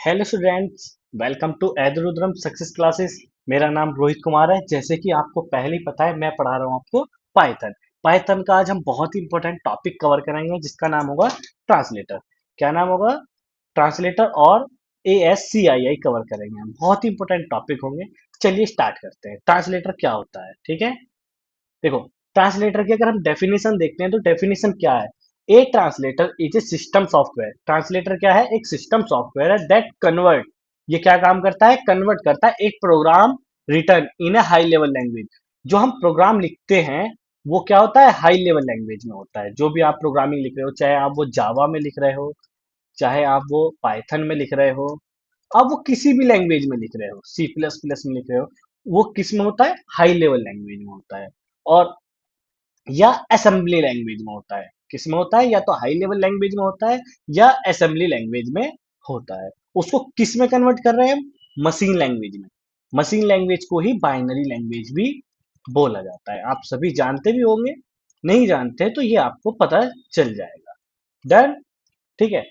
Hello students, welcome to एदरुद्रम success classes. मेरा नाम रोहित कुमार है। जैसे कि आपको पहले ही पता है, मैं पढ़ा रहा हूँ आपको पाइथन। पाइथन का आज हम बहुत ही इंपॉर्टेंट टॉपिक कवर करेंगे जिसका नाम होगा ट्रांसलेटर। क्या नाम होगा? ट्रांसलेटर। और ASCII कवर करेंगे हम। बहुत ही इंपॉर्टेंट टॉपिक होंगे। चलिए स्टार्ट करते हैं। ट्रांसलेटर क्या होता है, ठीक है? देखो, ट्रांसलेटर की अगर हम डेफिनेशन देखते हैं तो डेफिनेशन क्या है? A translator is a system software. Translator क्या है? एक सिस्टम सॉफ्टवेयर है दैट कन्वर्ट। ये क्या काम करता है? कन्वर्ट करता है एक program written in a high level language. जो हम प्रोग्राम लिखते हैं वो क्या होता है? हाई लेवल लैंग्वेज में होता है। जो भी आप प्रोग्रामिंग लिख रहे हो, चाहे आप वो जावा में लिख रहे हो, चाहे आप वो पाइथन में लिख रहे हो, आप वो किसी भी लैंग्वेज में लिख रहे हो, C++ में लिख रहे हो, वो किस में होता है? हाई लेवल लैंग्वेज में होता है। और या असेंबली लैंग्वेज में होता है। किस में होता है? या तो हाई लेवल लैंग्वेज में होता है या असेंबली लैंग्वेज में होता है। उसको किस में कन्वर्ट कर रहे हैं हम? मशीन लैंग्वेज में। मशीन लैंग्वेज को ही बाइनरी लैंग्वेज भी बोला जाता है। आप सभी जानते भी होंगे, नहीं जानते तो ये आपको पता चल जाएगा। डन, ठीक है।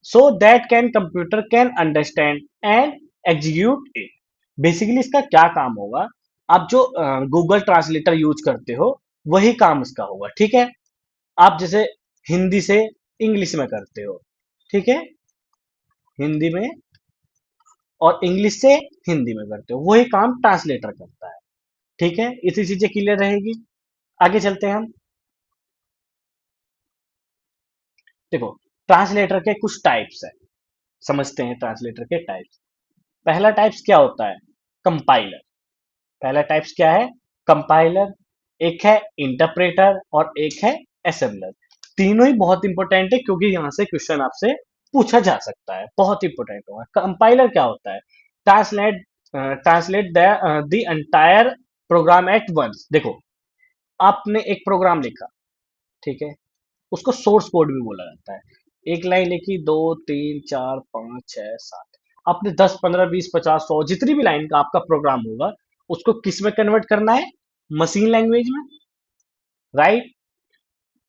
So that can computer can understand and execute it. Basically इसका क्या काम होगा? आप जो गूगल ट्रांसलेटर यूज करते हो वही काम इसका होगा, ठीक है? आप जैसे हिंदी से इंग्लिश में करते हो, ठीक है? हिंदी में और इंग्लिश से हिंदी में करते हो, वही काम ट्रांसलेटर करता है। ठीक है, इतनी चीजें क्लियर रहेगी। आगे चलते हैं हम। देखो, ट्रांसलेटर के कुछ टाइप्स है। समझते हैं ट्रांसलेटर के टाइप्स। पहला टाइप्स क्या होता है? कंपाइलर। पहला टाइप्स क्या है? कंपाइलर। एक है इंटरप्रेटर और एक है असेंबलर। तीनों ही बहुत इंपॉर्टेंट है क्योंकि यहां से क्वेश्चन आपसे पूछा जा सकता है। बहुत इंपॉर्टेंट होगा। कंपाइलर क्या होता है? Translate translate the entire program at once. देखो, आपने एक प्रोग्राम लिखा, ठीक है? उसको सोर्स कोड भी बोला जाता है। एक लाइन लिखी, दो तीन चार पांच छह सात, आपने 10 15 20 50 100 जितनी भी लाइन का आपका प्रोग्राम होगा, उसको किस में कन्वर्ट करना है? मशीन लैंग्वेज में, राइट?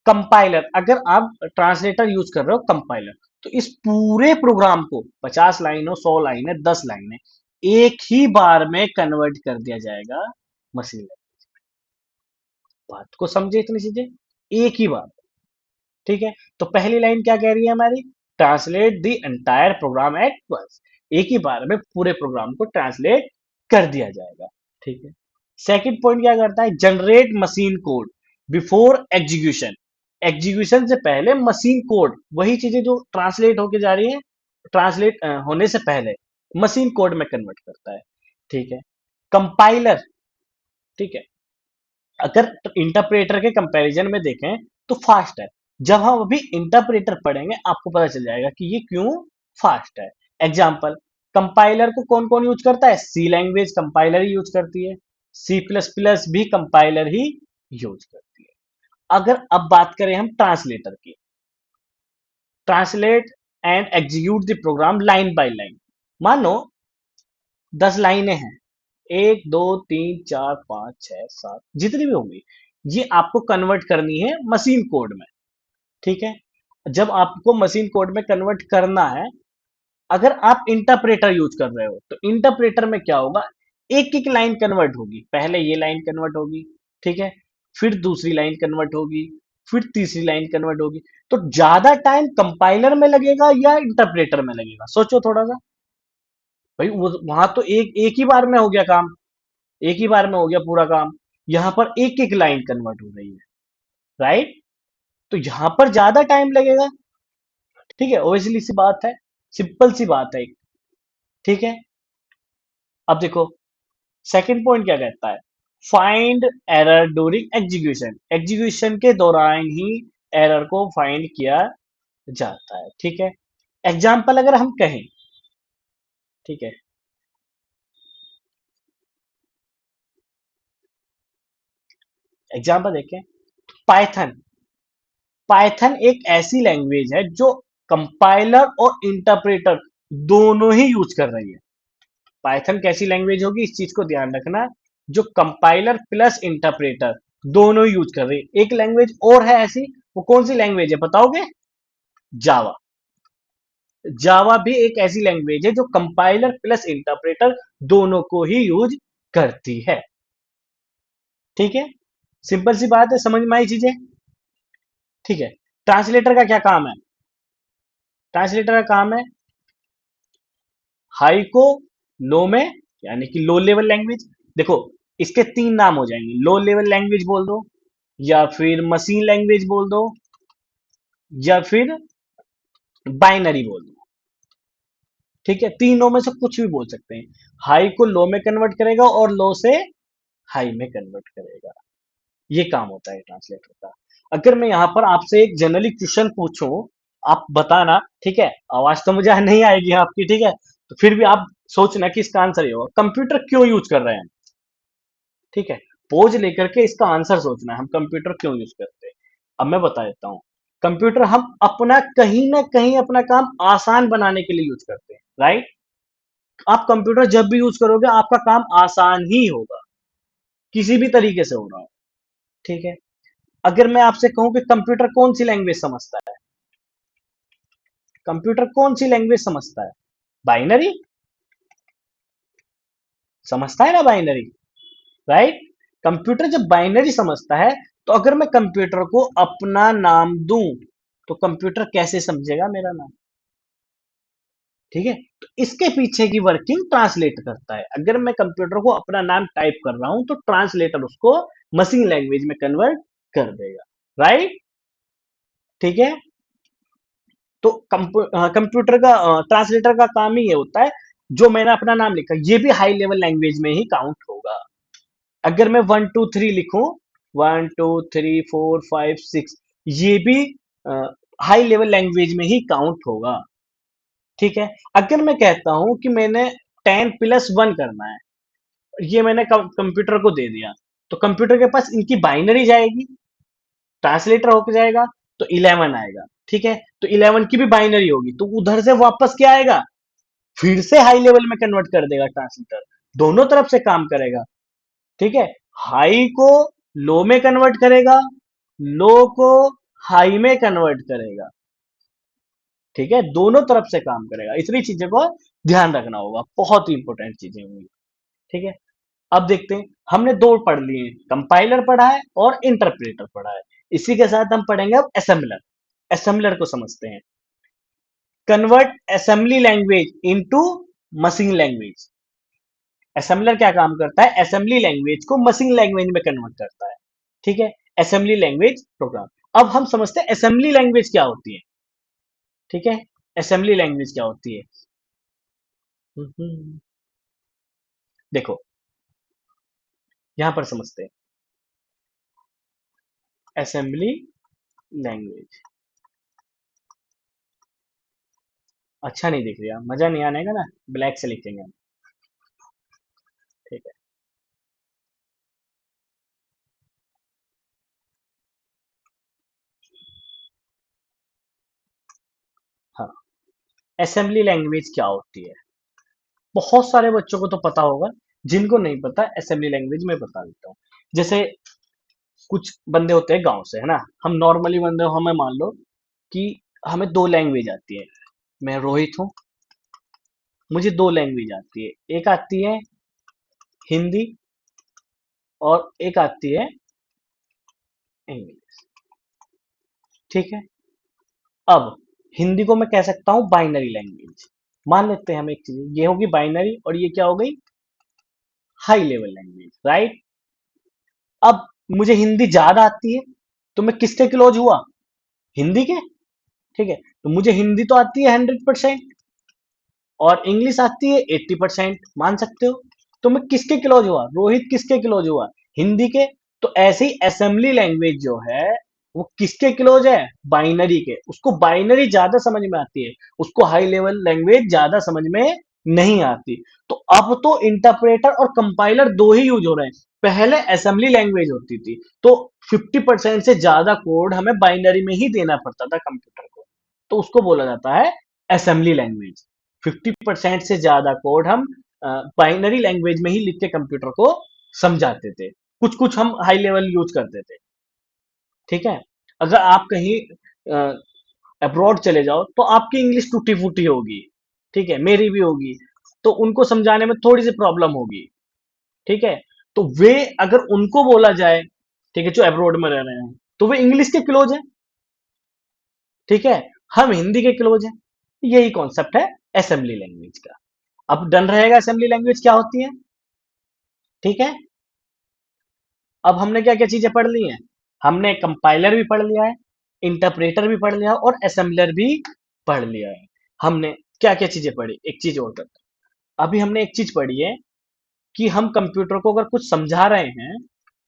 कंपाइलर, अगर आप ट्रांसलेटर यूज कर रहे हो कंपाइलर, तो इस पूरे प्रोग्राम को 50 लाइन हो, 100 लाइन है, 10 लाइन है, एक ही बार में कन्वर्ट कर दिया जाएगा मशीन लैंग्वेज। बात को समझे इतनी चीजें? एक ही बार, ठीक है? तो पहली लाइन क्या कह रही है हमारी? Translate the entire program at once. एक ही बार में पूरे प्रोग्राम को ट्रांसलेट कर दिया जाएगा, ठीक है? सेकंड पॉइंट क्या करता है? Generate machine code before execution. Execution से पहले मशीन कोड, वही चीजें जो ट्रांसलेट होके जा रही है, ट्रांसलेट होने से पहले मशीन कोड में कन्वर्ट करता है, ठीक है? कंपाइलर, ठीक है, अगर इंटरप्रेटर के कंपैरिजन में देखें तो फास्ट है। जब हम अभी इंटरप्रेटर पढ़ेंगे आपको पता चल जाएगा कि ये क्यों फास्ट है। एग्जाम्पल, कंपाइलर को कौन कौन यूज करता है? सी लैंग्वेज कंपाइलर ही यूज करती है, C++ भी कंपाइलर ही यूज करती है। अगर अब बात करें हम ट्रांसलेटर की, translate and execute the program line by line. मानो 10 लाइनें हैं, 1 2 3 4 5 6 7 जितनी भी होंगी, ये आपको कन्वर्ट करनी है मशीन कोड में, ठीक है? जब आपको मशीन कोड में कन्वर्ट करना है, अगर आप इंटरप्रेटर यूज कर रहे हो तो इंटरप्रेटर में क्या होगा? एक एक लाइन कन्वर्ट होगी। पहले ये लाइन कन्वर्ट होगी, ठीक है? फिर दूसरी लाइन कन्वर्ट होगी, फिर तीसरी लाइन कन्वर्ट होगी। तो ज्यादा टाइम कंपाइलर में लगेगा या इंटरप्रेटर में लगेगा? सोचो थोड़ा सा। भाई वहां तो एक एक ही बार में हो गया काम, एक ही बार में हो गया पूरा काम। यहां पर एक एक लाइन कन्वर्ट हो रही है, राइट? तो यहां पर ज्यादा टाइम लगेगा, ठीक है? ओबियसली सी बात है, सिंपल सी बात है, ठीक है? अब देखो, सेकंड पॉइंट क्या कहता है? Find error during execution. Execution के दौरान ही एरर को फाइंड किया जाता है, ठीक है? एग्जाम्पल अगर हम कहें, ठीक है, एग्जाम्पल देखें, पाइथन। पाइथन एक ऐसी लैंग्वेज है जो कंपाइलर और इंटरप्रेटर दोनों ही यूज कर रही है। पाइथन कैसी लैंग्वेज होगी, इस चीज को ध्यान रखना। जो कंपाइलर प्लस इंटरप्रेटर दोनों ही यूज कर रही है। एक लैंग्वेज और है ऐसी, वो कौन सी लैंग्वेज है बताओगे? जावा। जावा भी एक ऐसी लैंग्वेज है जो कंपाइलर प्लस इंटरप्रेटर दोनों को ही यूज करती है। ठीक है, सिंपल सी बात है, समझ में आई चीजें। ठीक है, ट्रांसलेटर का क्या काम है? ट्रांसलेटर का काम है हाई को लो में, यानी कि लो लेवल लैंग्वेज। देखो, इसके तीन नाम हो जाएंगे, लो लेवल लैंग्वेज बोल दो, या फिर मशीन लैंग्वेज बोल दो, या फिर बाइनरी बोल दो। ठीक है, तीनों में से कुछ भी बोल सकते हैं। हाई को लो में कन्वर्ट करेगा और लो से हाई में कन्वर्ट करेगा। ये काम होता है ट्रांसलेटर का। अगर मैं यहाँ पर आपसे एक जनरली क्वेश्चन पूछूं, आप बताना, ठीक है, आवाज तो मुझे नहीं आएगी आपकी, ठीक है, तो फिर भी आप सोचना कि इसका आंसर ये होगा, कंप्यूटर क्यों यूज कर रहे हैं। ठीक है, पोज लेकर के इसका आंसर सोचना है, हम कंप्यूटर क्यों यूज करते हैं। अब मैं बता देता हूँ, कंप्यूटर हम अपना कहीं ना कहीं अपना काम आसान बनाने के लिए यूज करते हैं, राइट। आप कंप्यूटर जब भी यूज करोगे आपका काम आसान ही होगा, किसी भी तरीके से हो रहा हो। ठीक है, अगर मैं आपसे कहूं कि कंप्यूटर कौन सी लैंग्वेज समझता है, कंप्यूटर कौन सी लैंग्वेज समझता है? बाइनरी समझता है ना, बाइनरी, राइट। कंप्यूटर जब बाइनरी समझता है, तो अगर मैं कंप्यूटर को अपना नाम दूं, तो कंप्यूटर कैसे समझेगा मेरा नाम? ठीक है, तो इसके पीछे की वर्किंग ट्रांसलेट करता है। अगर मैं कंप्यूटर को अपना नाम टाइप कर रहा हूं, तो ट्रांसलेटर उसको मशीन लैंग्वेज में कन्वर्ट कर देगा, राइट। ठीक है, तो कंप्यूटर का ट्रांसलेटर का काम ही ये होता है, जो मैंने अपना नाम लिखा ये भी हाई लेवल लैंग्वेज में ही काउंट होगा। अगर मैं 1 2 3 लिखूं, 1 2 3 4 5 6, ये भी हाई लेवल लैंग्वेज में ही काउंट होगा। ठीक है, अगर मैं कहता हूं कि मैंने 10 + 1 करना है, ये मैंने कंप्यूटर को दे दिया, तो कंप्यूटर के पास इनकी बाइनरी जाएगी, ट्रांसलेटर होकर जाएगा, तो 11 आएगा। ठीक है, तो 11 की भी बाइनरी होगी, तो उधर से वापस क्या आएगा, फिर से हाई लेवल में कन्वर्ट कर देगा ट्रांसलेटर, दोनों तरफ से काम करेगा। ठीक है, हाई को लो में कन्वर्ट करेगा, लो को हाई में कन्वर्ट करेगा। ठीक है, दोनों तरफ से काम करेगा, इतनी चीजें को ध्यान रखना होगा, बहुत ही इंपॉर्टेंट चीजें होंगी। ठीक है, अब देखते हैं, हमने दो पढ़ लिए, कंपाइलर पढ़ा है और इंटरप्रेटर पढ़ा है। इसी के साथ हम पढ़ेंगे अब असेंबलर। असेंबलर को समझते हैं, convert assembly language into machine language. Assembler क्या काम करता है, असेंबली लैंग्वेज को मशीन लैंग्वेज में कन्वर्ट करता है। ठीक है, असेंबली लैंग्वेज प्रोग्राम। अब हम समझते हैं असेंबली लैंग्वेज क्या होती है। ठीक है, असेंबली लैंग्वेज क्या होती है। देखो, यहां पर समझते हैं असेंबली लैंग्वेज। अच्छा नहीं दिख रहा, मजा नहीं आने का ना, ब्लैक से लिखेंगे हम। ठीक है, हाँ, असेंबली लैंग्वेज क्या होती है, बहुत सारे बच्चों को तो पता होगा, जिनको नहीं पता असेंबली लैंग्वेज में बता देता हूँ। जैसे कुछ बंदे होते हैं गांव से, है ना, हम नॉर्मली बंदे हो, हमें मान लो कि हमें दो लैंग्वेज आती है। मैं रोहित हूँ, मुझे दो लैंग्वेज आती है, एक आती है हिंदी और एक आती है इंग्लिश। ठीक है, अब हिंदी को मैं कह सकता हूं बाइनरी लैंग्वेज, मान लेते हैं हम एक चीज, ये होगी बाइनरी और ये क्या हो गई, हाई लेवल लैंग्वेज, राइट। अब मुझे हिंदी ज्यादा आती है, तो मैं किसके क्लोज हुआ, हिंदी के। ठीक है, तो मुझे हिंदी तो आती है 100% और इंग्लिश आती है 80%, मान सकते हो। तो मैं किसके क्लोज हुआ, रोहित किसके क्लोज हुआ, हिंदी के। तो ऐसी असेंबली लैंग्वेज जो है, वो किसके क्लोज है, बाइनरी के, उसको बाइनरी ज्यादा समझ में आती है, उसको हाई लेवल लैंग्वेज ज्यादा समझ में नहीं आती। तो अब तो इंटरप्रेटर और कंपाइलर दो ही यूज हो रहे हैं, पहले असेंबली लैंग्वेज होती थी, तो 50% से ज्यादा कोड हमें बाइनरी में ही देना पड़ता था कंप्यूटर को, तो उसको बोला जाता है असेंबली लैंग्वेज। 50% से ज्यादा कोड हम बाइनरी लैंग्वेज में ही लिख के कंप्यूटर को समझाते थे, कुछ कुछ हम हाई लेवल यूज करते थे। ठीक है, अगर आप कहीं अब्रॉड चले जाओ तो आपकी इंग्लिश टूटी फूटी होगी, ठीक है, मेरी भी होगी, तो उनको समझाने में थोड़ी सी प्रॉब्लम होगी, ठीक है। तो वे अगर उनको बोला जाए, ठीक है, जो अब्रॉड में रह रहे हैं, तो वे इंग्लिश के क्लोज है, ठीक है, हम हिंदी के क्लोज हैं। यही कॉन्सेप्ट है असेंबली लैंग्वेज का। अब डन रहेगा असेंबली लैंग्वेज क्या होती है, ठीक है। अब हमने क्या क्या चीजें पढ़ ली हैं, हमने कंपाइलर भी पढ़ लिया है, इंटरप्रेटर भी पढ़ लिया है, और असेंबलर भी पढ़ लिया है। हमने क्या क्या चीजें पढ़ी, एक चीज और करते हैं। अभी हमने एक चीज पढ़ी है कि हम कंप्यूटर को अगर कुछ समझा रहे हैं,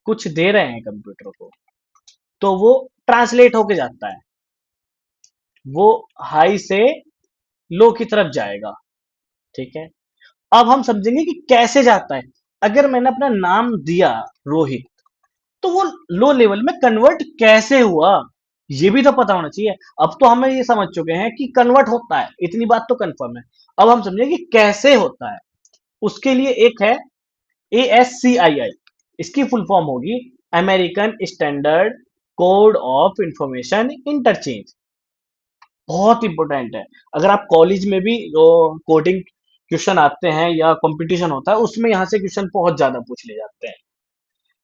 कुछ दे रहे हैं कंप्यूटर को, तो वो ट्रांसलेट होके जाता है, वो हाई से लो की तरफ जाएगा, ठीक है। अब हम समझेंगे कि कैसे जाता है। अगर मैंने अपना नाम दिया रोहित, तो वो लो लेवल में कन्वर्ट कैसे हुआ, ये भी तो पता होना चाहिए। अब तो हमें ये समझ चुके हैं कि कन्वर्ट होता है, इतनी बात तो कंफर्म है। अब हम समझेंगे कि कैसे होता है। उसके लिए एक है ASCII, इसकी फुल फॉर्म होगी American standard code of information interchange. बहुत इंपॉर्टेंट है। अगर आप कॉलेज में भी कोडिंग क्वेश्चन आते हैं या कंपटीशन होता है, उसमें यहाँ से क्वेश्चन बहुत ज्यादा पूछ ले जाते हैं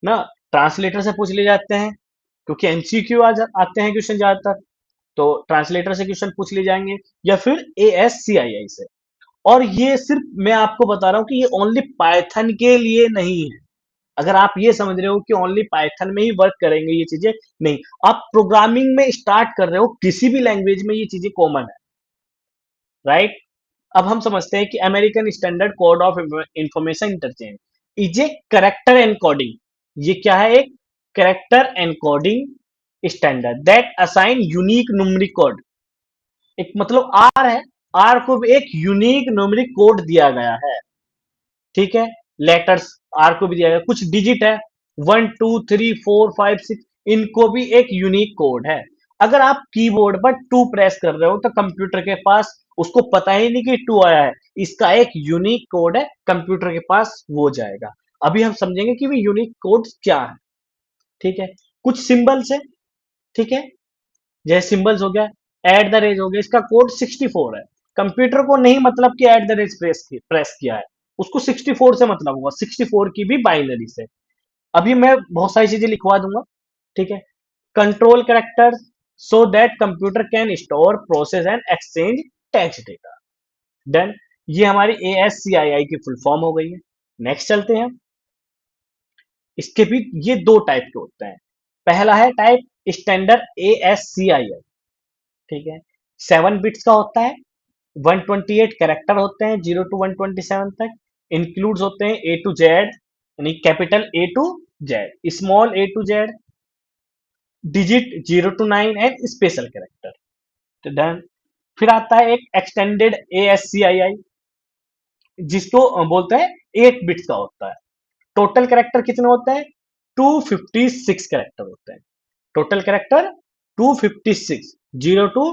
ना। ट्रांसलेटर से पूछ ले जाते हैं, क्योंकि MCQ आते हैं क्वेश्चन ज्यादातर, तो ट्रांसलेटर से क्वेश्चन पूछ ले जाएंगे, या फिर ASCII से। और ये सिर्फ मैं आपको बता रहा हूँ कि ये ओनली पाइथन के लिए नहीं है। अगर आप ये समझ रहे हो कि ओनली पाइथन में ही वर्क करेंगे ये चीजें, नहीं। आप प्रोग्रामिंग में स्टार्ट कर रहे हो, किसी भी लैंग्वेज में ये चीजें कॉमन है, राइट। अब हम समझते हैं कि American standard code of information interchange is a character encoding. ये क्या है, एक character encoding standard that assign unique numeric code. एक मतलब आर है, आर को भी एक यूनिक न्यूमेरिक कोड दिया गया है, ठीक है। लेटर्स आर को भी दिया गया, कुछ डिजिट है, 1 2 3 4 5 6, इनको भी एक यूनिक कोड है। अगर आप कीबोर्ड पर 2 प्रेस कर रहे हो, तो कंप्यूटर के पास उसको पता ही नहीं कि 2 आया है, इसका एक यूनिक कोड है, कंप्यूटर के पास वो जाएगा। अभी हम समझेंगे कि भी यूनिक कोड क्या है, ठीक है। कुछ सिंबल्स है, ठीक है, जैसे सिंबल्स हो गया, एट द रेट हो गया, इसका कोड 64 है। कंप्यूटर को नहीं मतलब कि एट द रेट प्रेस किया है, उसको 64 से मतलब होगा, 64 की भी बाइनरी से। अभी मैं बहुत सारी चीजें लिखवा दूंगा, ठीक है। Control character so that computer can store process and exchange text data. Then ये हमारी ASCII की फुल फॉर्म हो गई है। नेक्स्ट चलते हैं। इसके भी ये दो टाइप के होते हैं। पहला है टाइप स्टैंडर्ड ASCII, ठीक है, 7 बिट्स का होता है, 128 कैरेक्टर होते हैं, 0 to 127 तक। इंक्लूड्स होते हैं A to Z, यानी capital A to Z, small A to Z, digit 0 to 9 and special character. तो डन। फिर आता है एक एक्सटेंडेड ASCII, जिसको बोलते हैं 8 बिट्स का होता है। टोटल कैरेक्टर कितने होते हैं, 256 कैरेक्टर होते हैं। Total character 256, 0 to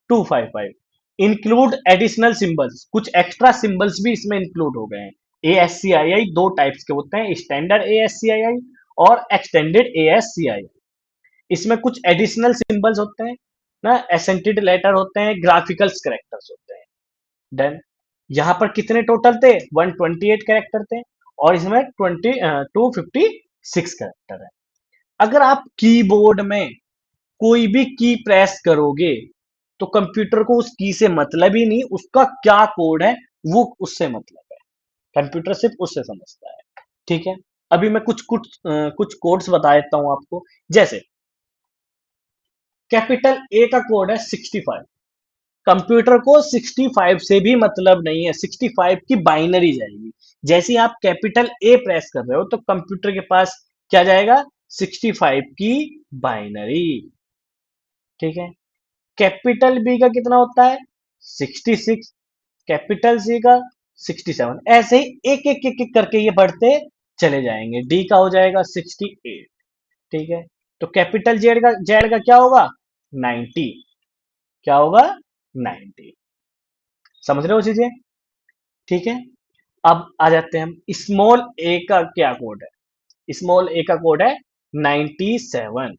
255। Include additional symbols, कुछ एक्स्ट्रा सिंबल्स भी इसमें इंक्लूड हो गए हैं। ASCII दो टाइप्स के होते हैं, स्टैंडर्ड ASCII और एक्सटेंडेड ASCII। इसमें कुछ एडिशनल सिंबल्स होते हैं ना, एसेंटेड लेटर होते हैं, ग्राफिकल्स कैरेक्टर्स होते हैं। देन यहाँ पर कितने टोटल थे, 128 कैरेक्टर थे, और इसमें 256 कैरेक्टर है। अगर आप कीबोर्ड में कोई भी की प्रेस करोगे, तो कंप्यूटर को उस की से मतलब ही नहीं, उसका क्या कोड है वो उससे मतलब है। कंप्यूटर सिर्फ उससे समझता है, ठीक है। अभी मैं कुछ कोड्स बता देता हूं आपको। जैसे कैपिटल A का कोड है 65। कंप्यूटर को 65 से भी मतलब नहीं है, 65 की बाइनरी जाएगी। जैसे ही आप कैपिटल A प्रेस कर रहे हो, तो कंप्यूटर के पास क्या जाएगा, 65 की बाइनरी, ठीक है। कैपिटल बी का कितना होता है, 66। कैपिटल सी का 67। ऐसे ही एक एक करके ये बढ़ते चले जाएंगे। डी का हो जाएगा 68, ठीक है। तो कैपिटल जेड का क्या होगा, 90। क्या होगा, 90। समझ रहे हो चीजें, ठीक है। अब आ जाते हैं हम, स्मॉल ए का क्या कोड है। स्मॉल ए का कोड है 97,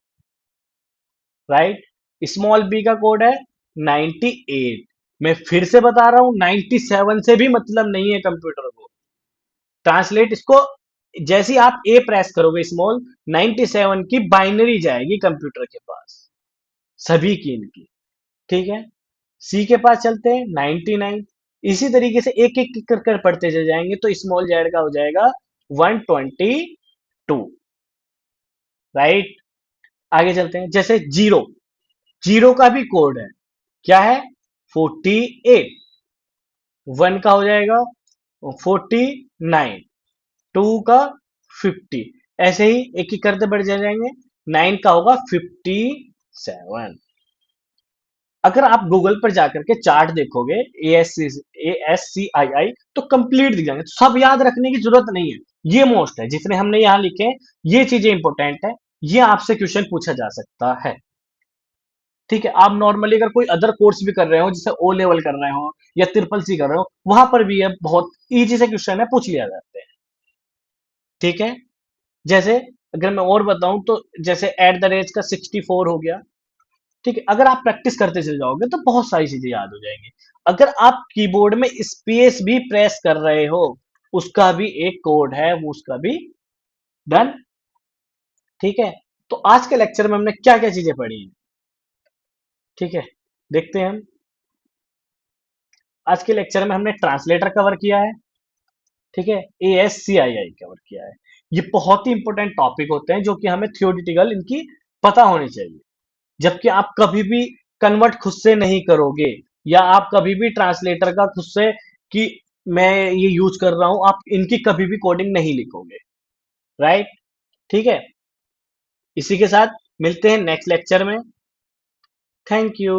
राइट। स्मॉल बी का कोड है 98। मैं फिर से बता रहा हूं, 97 से भी मतलब नहीं है कंप्यूटर को। ट्रांसलेट इसको, जैसे ही आप ए प्रेस करोगे स्मॉल, 97 की बाइनरी जाएगी कंप्यूटर के पास, सभी की इनकी। ठीक है, सी के पास चलते हैं, 99। इसी तरीके से एक एक कर कर पढ़ते चले जाएंगे तो स्मॉल जेड का हो जाएगा 122। राइट, आगे चलते हैं। जैसे जीरो, जीरो का भी कोड है, क्या है? 48। वन का हो जाएगा 49, टू का 50। ऐसे ही एक एक करते बढ़ जाएंगे, नाइन का होगा 57। अगर आप गूगल पर जाकर के चार्ट देखोगे, ASCII, तो कंप्लीट दिख जाएंगे, तो सब याद रखने की जरूरत नहीं है। ये मोस्ट है जितने हमने यहां लिखे हैं, ये चीजें इंपॉर्टेंट है, ये आपसे क्वेश्चन पूछा जा सकता है। ठीक है, आप नॉर्मली अगर कोई अदर कोर्स भी कर रहे हो, जैसे ओ लेवल कर रहे हो या ट्रिपल सी कर रहे हो, वहां पर भी ये बहुत इजी से क्वेश्चन है, पूछ लिया जाते हैं। ठीक है, जैसे अगर मैं और बताऊं तो जैसे एट द रेट का 64 हो गया। ठीक है, अगर आप प्रैक्टिस करते चले जाओगे तो बहुत सारी चीजें याद हो जाएंगी। अगर आप कीबोर्ड में स्पेस भी प्रेस कर रहे हो, उसका भी एक कोड है, वो उसका भी डन। ठीक है, तो आज के लेक्चर में हमने क्या क्या चीजें पढ़ी हैं? ठीक है, देखते हैं हम। आज के लेक्चर में हमने ट्रांसलेटर कवर किया है। ठीक है, ASCII कवर किया है। ये बहुत ही इंपॉर्टेंट टॉपिक होते हैं जो कि हमें थियोरिटिकल इनकी पता होनी चाहिए। जबकि आप कभी भी कन्वर्ट खुद से नहीं करोगे, या आप कभी भी ट्रांसलेटर का खुद से कि मैं ये यूज कर रहा हूं, आप इनकी कभी भी कोडिंग नहीं लिखोगे। राइट, ठीक है, इसी के साथ मिलते हैं नेक्स्ट लेक्चर में। Thank you.